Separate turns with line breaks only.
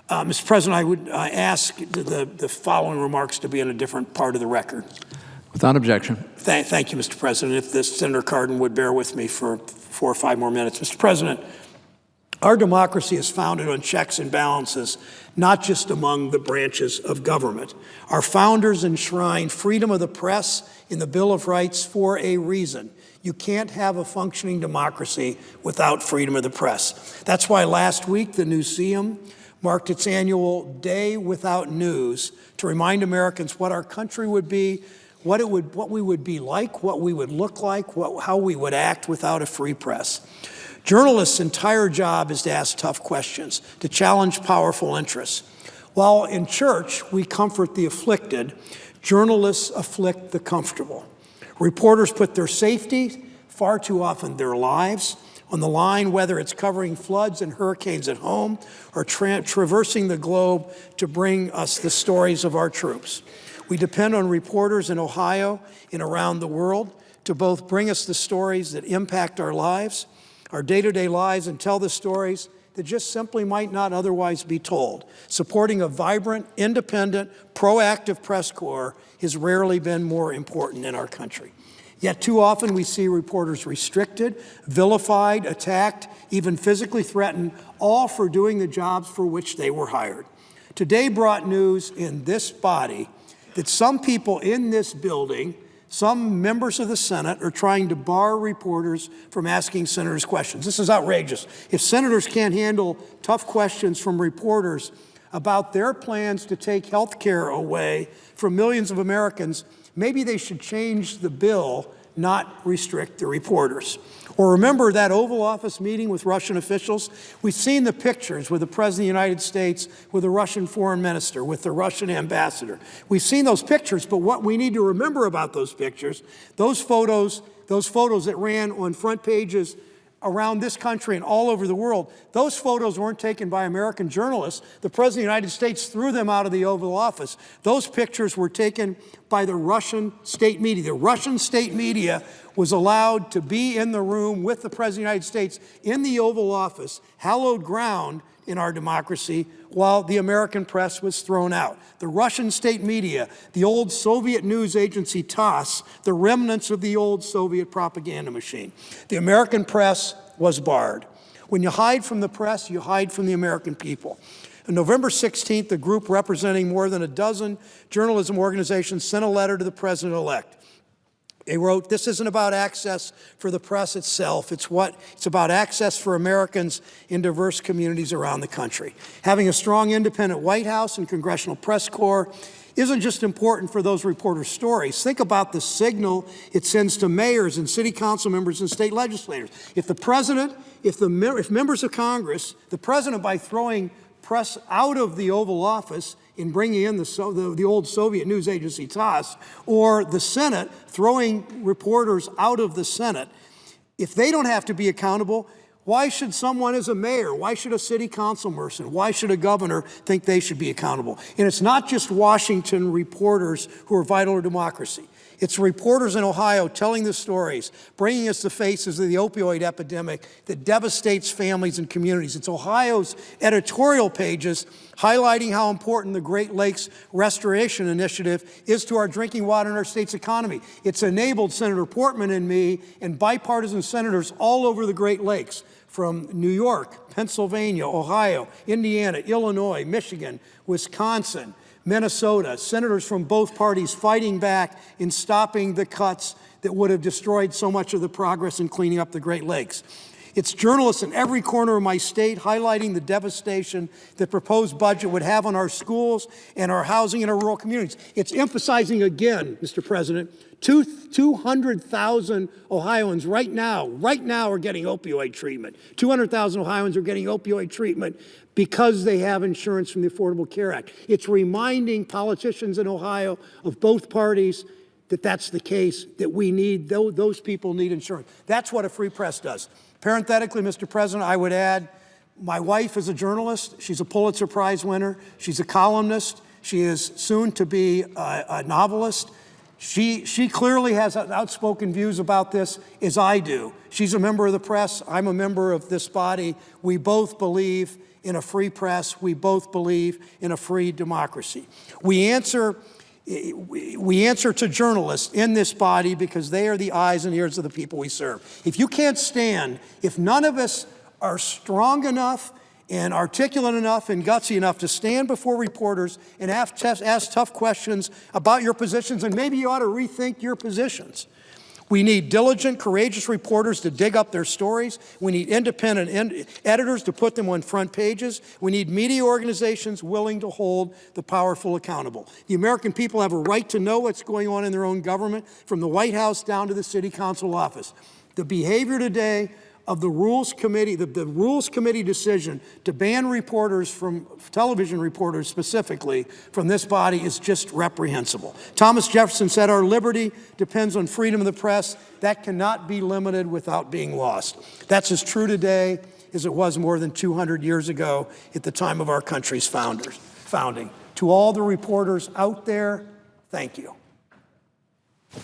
Mr. President, I would ask the following remarks to be in a different part of the record.
Without objection.
Thank you, Mr. President. If Senator Cardin would bear with me for 4 or 5 more minutes. Mr. President, our democracy is founded on checks and balances, not just among the branches of government. Our founders enshrined freedom of the press in the Bill of Rights for a reason. You can't have a functioning democracy without freedom of the press. That's why last week the Newseum marked its annual Day Without News to remind Americans what our country would be, what we would be like, what we would look like, how we would act without a free press. Journalists' entire job is to ask tough questions, to challenge powerful interests. While in church we comfort the afflicted, journalists afflict the comfortable. Reporters put their safety, far too often their lives, on the line, whether it's covering floods and hurricanes at home or traversing the globe to bring us the stories of our troops. We depend on reporters in Ohio and around the world to both bring us the stories that impact our lives, our day-to-day lives, and tell the stories that just simply might not otherwise be told. Supporting a vibrant, independent, proactive press corps has rarely been more important in our country. Yet too often we see reporters restricted, vilified, attacked, even physically threatened, all for doing the jobs for which they were hired. Today brought news in this body that some people in this building, some members of the Senate, are trying to bar reporters from asking senators questions. This is outrageous. If senators can't handle tough questions from reporters about their plans to take health care away from millions of Americans, maybe they should change the bill, not restrict the reporters. Or remember that Oval Office meeting with Russian officials? We've seen the pictures with the President of the United States, with the Russian foreign minister, with the Russian ambassador. We've seen those pictures, but what we need to remember about those pictures, those photos that ran on front pages around this country and all over the world, those photos weren't taken by American journalists. The President of the United States threw them out of the Oval Office. Those pictures were taken by the Russian state media. The Russian state media was allowed to be in the room with the President of the United States in the Oval Office, hallowed ground in our democracy, while the American press was thrown out. The Russian state media, the old Soviet news agency TASS, the remnants of the old Soviet propaganda machine. The American press was barred. When you hide from the press, you hide from the American people. On November 16th, a group representing more than a dozen journalism organizations sent a letter to the president-elect. They wrote, "This isn't about access for the press itself. It's about access for Americans in diverse communities around the country. Having a strong independent White House and congressional press corps isn't just important for those reporters' stories. Think about the signal it sends to mayors and city council members and state legislators. If the president, if members of Congress, the president, by throwing press out of the Oval Office in bringing in the old Soviet news agency TASS, or the Senate throwing reporters out of the Senate, if they don't have to be accountable, why should someone as a mayor, why should a city council person, why should a governor think they should be accountable? And it's not just Washington reporters who are vital to democracy. It's reporters in Ohio telling the stories, bringing us the faces of the opioid epidemic that devastates families and communities. It's Ohio's editorial pages highlighting how important the Great Lakes Restoration Initiative is to our drinking water and our state's economy. It's enabled Senator Portman and me and bipartisan senators all over the Great Lakes, from New York, Pennsylvania, Ohio, Indiana, Illinois, Michigan, Wisconsin, Minnesota, senators from both parties fighting back in stopping the cuts that would have destroyed so much of the progress in cleaning up the Great Lakes. It's journalists in every corner of my state highlighting the devastation the proposed budget would have on our schools and our housing and our rural communities. It's emphasizing again, Mr. President, 200,000 Ohioans right now are getting opioid treatment. 200,000 Ohioans are getting opioid treatment because they have insurance from the Affordable Care Act. It's reminding politicians in Ohio of both parties that that's the case, that we need, those people need insurance. That's what a free press does. Parenthetically, Mr. President, I would add, my wife is a journalist. She's a Pulitzer Prize winner. She's a columnist. She is soon to be a novelist. She clearly has outspoken views about this, as I do. She's a member of the press. I'm a member of this body. We both believe in a free press. We both believe in a free democracy. We answer to journalists in this body because they are the eyes and ears of the people we serve. If you can't stand, if none of us are strong enough and articulate enough and gutsy enough to stand before reporters and ask tough questions about your positions, and maybe you ought to rethink your positions. We need diligent, courageous reporters to dig up their stories. We need independent editors to put them on front pages. We need media organizations willing to hold the powerful accountable. The American people have a right to know what's going on in their own government, from the White House down to the City Council office. The behavior today of the Rules Committee, the Rules Committee decision to ban reporters from, television reporters specifically, from this body is just reprehensible. Thomas Jefferson said our liberty depends on freedom of the press. That cannot be limited without being lost. That's as true today as it was more than 200 years ago at the time of our country's founding. To all the reporters out there, thank you.